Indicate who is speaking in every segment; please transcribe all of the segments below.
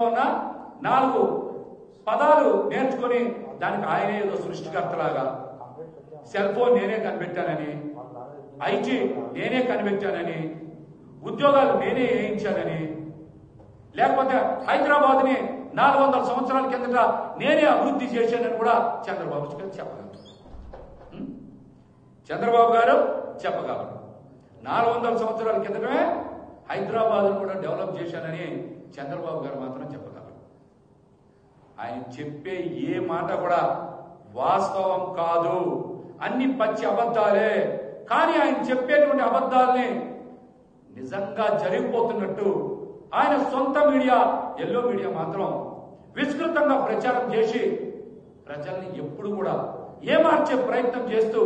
Speaker 1: ఉన్న 4 పదాలు నేర్చుకొని దానికి ఆయనే ఏదో సృష్టికర్తలాగా సెల్ ఫోన్ నేనే కనిపెట్టానని, ఐటీ నేనే కనిపెట్టానని, ఉద్యోగాలు నేనే వేయించానని, లేకపోతే హైదరాబాద్ ని 400 సంవత్సరాల కిందట నేనే అభివృద్ధి చేశానని కూడా చంద్రబాబు గారు చెప్పగలరు. చంద్రబాబు గారు చెప్పగలరు. 400 సంవత్సరాల కిందటమే హైదరాబాద్ కూడా డెవలప్ చేశానని చంద్రబాబు గారు మాత్రం చెప్పగలరు. ఆయన చెప్పే ఏ మాట కూడా వాస్తవం కాదు, అన్ని పచ్చి అబద్ధాలే. కానీ ఆయన చెప్పేటువంటి అబద్ధాలని నిజంగా జరిగిపోతున్నట్టు ఆయన సొంత మీడియా, ఎల్లో మీడియా మాత్రం విస్తృతంగా ప్రచారం చేసి ప్రజల్ని ఎప్పుడు కూడా ఏమార్చే ప్రయత్నం చేస్తూ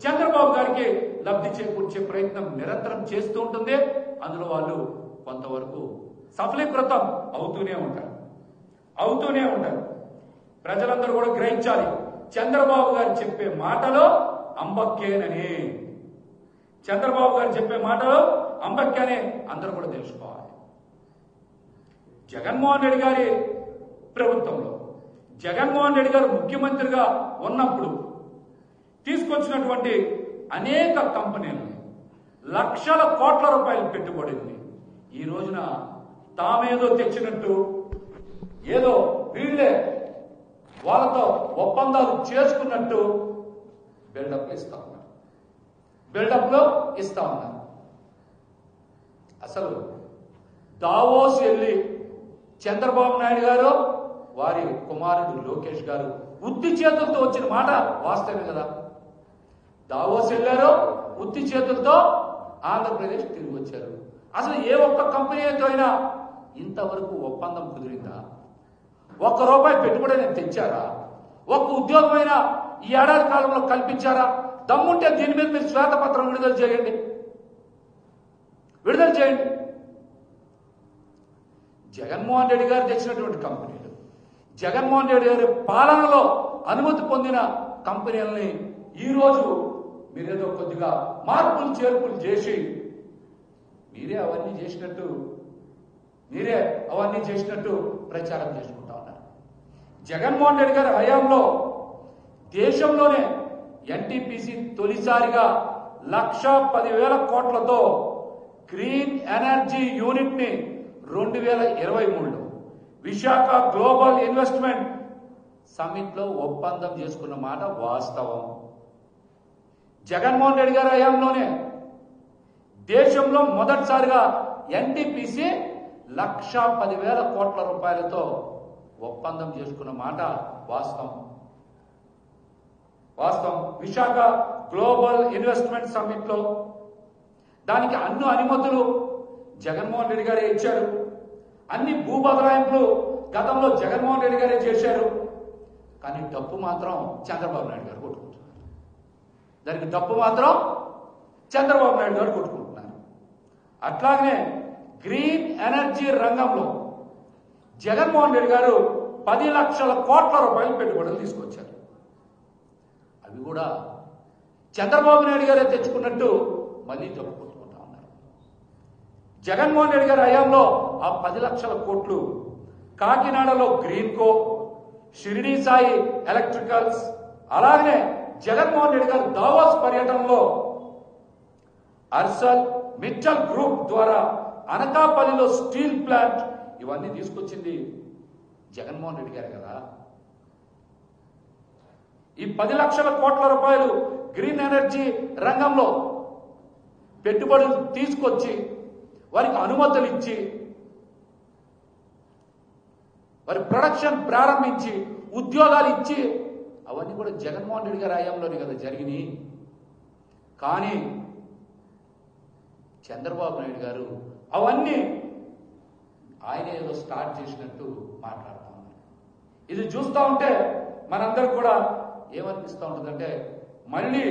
Speaker 1: చంద్రబాబు గారికి లబ్ధి చేకూర్చే ప్రయత్నం నిరంతరం చేస్తూ ఉంటుంది. అందులో వాళ్ళు కొంతవరకు సఫలీకృతం అవుతూనే ఉంటారు. ప్రజలందరూ కూడా గ్రహించాలి, చంద్రబాబు గారు చెప్పే మాటలో అంబక్కేనని. చంద్రబాబు గారు చెప్పే మాటలో అంబక్కేనే అందరూ కూడా తెలుసుకోవాలి. జగన్మోహన్ రెడ్డి గారి ప్రభుత్వంలో జగన్మోహన్ రెడ్డి గారు ముఖ్యమంత్రిగా ఉన్నప్పుడు తీసుకొచ్చినటువంటి అనేక కంపెనీలని లక్షల కోట్ల రూపాయలు పెట్టుబడింది. ఈ రోజున తామేదో తెచ్చినట్టు, ఏదో వీళ్లే వాళ్ళతో ఒప్పందాలు చేసుకున్నట్టు బిల్డప్లు ఇస్తా ఉన్నారు. అసలు దావోస్ వెళ్ళి చంద్రబాబు నాయుడు గారు, వారి కుమారుడు లోకేష్ గారు ఉత్తి చేతులతో వచ్చిన మాట వాస్తవమే కదా. దావోస్ వెళ్ళారు, ఉత్తి చేతులతో ఆంధ్రప్రదేశ్ తిరిగి వచ్చారు. అసలు ఏ ఒక్క కంపెనీతో అయినా ఇంతవరకు ఒప్పందం కుదిరిందా? ₹1 పెట్టుబడి తెచ్చారా? ఒక్క ఉద్యోగమైనా ఈ ఏడాది కాలంలో కల్పించారా? దమ్ముంటే దీని మీద మీరు శ్వేతపత్రం విడుదల చేయండి. జగన్మోహన్ రెడ్డి గారు తెచ్చినటువంటి కంపెనీలు, జగన్మోహన్ రెడ్డి గారి పాలనలో అనుమతి పొందిన కంపెనీలని ఈరోజు మీరేదో కొద్దిగా మార్పులు చేర్పులు చేసి మీరే అవన్నీ చేసినట్టు ప్రచారం చేసుకుంటా ఉన్నారు. జగన్మోహన్ రెడ్డి గారి హయాంలో దేశంలోనే ఎన్టీపీసీ తొలిసారిగా 1,10,000 కోట్లతో గ్రీన్ ఎనర్జీ యూనిట్ ని 2023లో విశాఖ గ్లోబల్ ఇన్వెస్ట్మెంట్ సమిట్ లో ఒప్పందం చేసుకున్న మాట వాస్తవం. జగన్మోహన్ రెడ్డి గారి హయాంలోనే దేశంలో మొదటిసారిగా ఎన్టీపీసీ 1,10,000 కోట్ల రూపాయలతో ఒప్పందం చేసుకున్న మాట వాస్తవం. విశాఖ గ్లోబల్ ఇన్వెస్ట్మెంట్ సమిట్ లో దానికి అన్ని అనుమతులు జగన్మోహన్ రెడ్డి గారే ఇచ్చారు. అన్ని భూ బదలాయింపులు గతంలో జగన్మోహన్ రెడ్డి గారే చేశారు. కానీ డప్పు మాత్రం చంద్రబాబు నాయుడు గారు కొట్టుకుంటున్నారు. దానికి డప్పు మాత్రం చంద్రబాబు నాయుడు గారు కొట్టుకుంటున్నారు. అట్లాగనే గ్రీన్ ఎనర్జీ రంగంలో జగన్మోహన్ రెడ్డి గారు 10 లక్షల కోట్ల రూపాయలు పెట్టుబడులు తీసుకొచ్చారు. అవి కూడా చంద్రబాబు నాయుడు గారే తెచ్చుకున్నట్టు మళ్ళీ డప్పు కొట్టుకుంటా ఉన్నారు. జగన్మోహన్ రెడ్డి గారి హయాంలో ఆ 10 లక్షల కోట్లు కాకినాడలో గ్రీన్ కో, షిరిడి సాయి ఎలక్ట్రికల్స్, అలాగనే జగన్మోహన్ రెడ్డి గారు దావోస్ పర్యటనలో అర్సల్ మిట్టల్ గ్రూప్ ద్వారా అనకాపల్లిలో స్టీల్ ప్లాంట్, ఇవన్నీ తీసుకొచ్చింది జగన్మోహన్ రెడ్డి గారు కదా. ఈ 10 లక్షల కోట్ల రూపాయలు గ్రీన్ ఎనర్జీ రంగంలో పెట్టుబడులు తీసుకొచ్చి వారికి అనుమతులు ఇచ్చి వారి ప్రొడక్షన్ ప్రారంభించి ఉద్యోగాలు ఇచ్చి అవన్నీ కూడా జగన్మోహన్ రెడ్డి గారి హయాంలోనే కదా జరిగినాయి. కానీ చంద్రబాబు నాయుడు గారు అవన్నీ ఆయన ఏదో స్టార్ట్ చేసినట్టు మాట్లాడుతూ ఉన్నారు. ఇది చూస్తూ ఉంటే మనందరూ కూడా ఏమనిపిస్తూ ఉంటుందంటే మళ్ళీ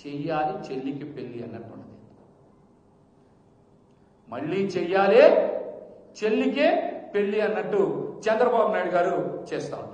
Speaker 1: చెయ్యాలి చెల్లికి పెళ్లి అన్నట్టు. మళ్ళీ చెయ్యాలి చెల్లికే పెళ్లి అన్నట్టు చంద్రబాబు నాయుడు గారు చేస్తా ఉంటారు.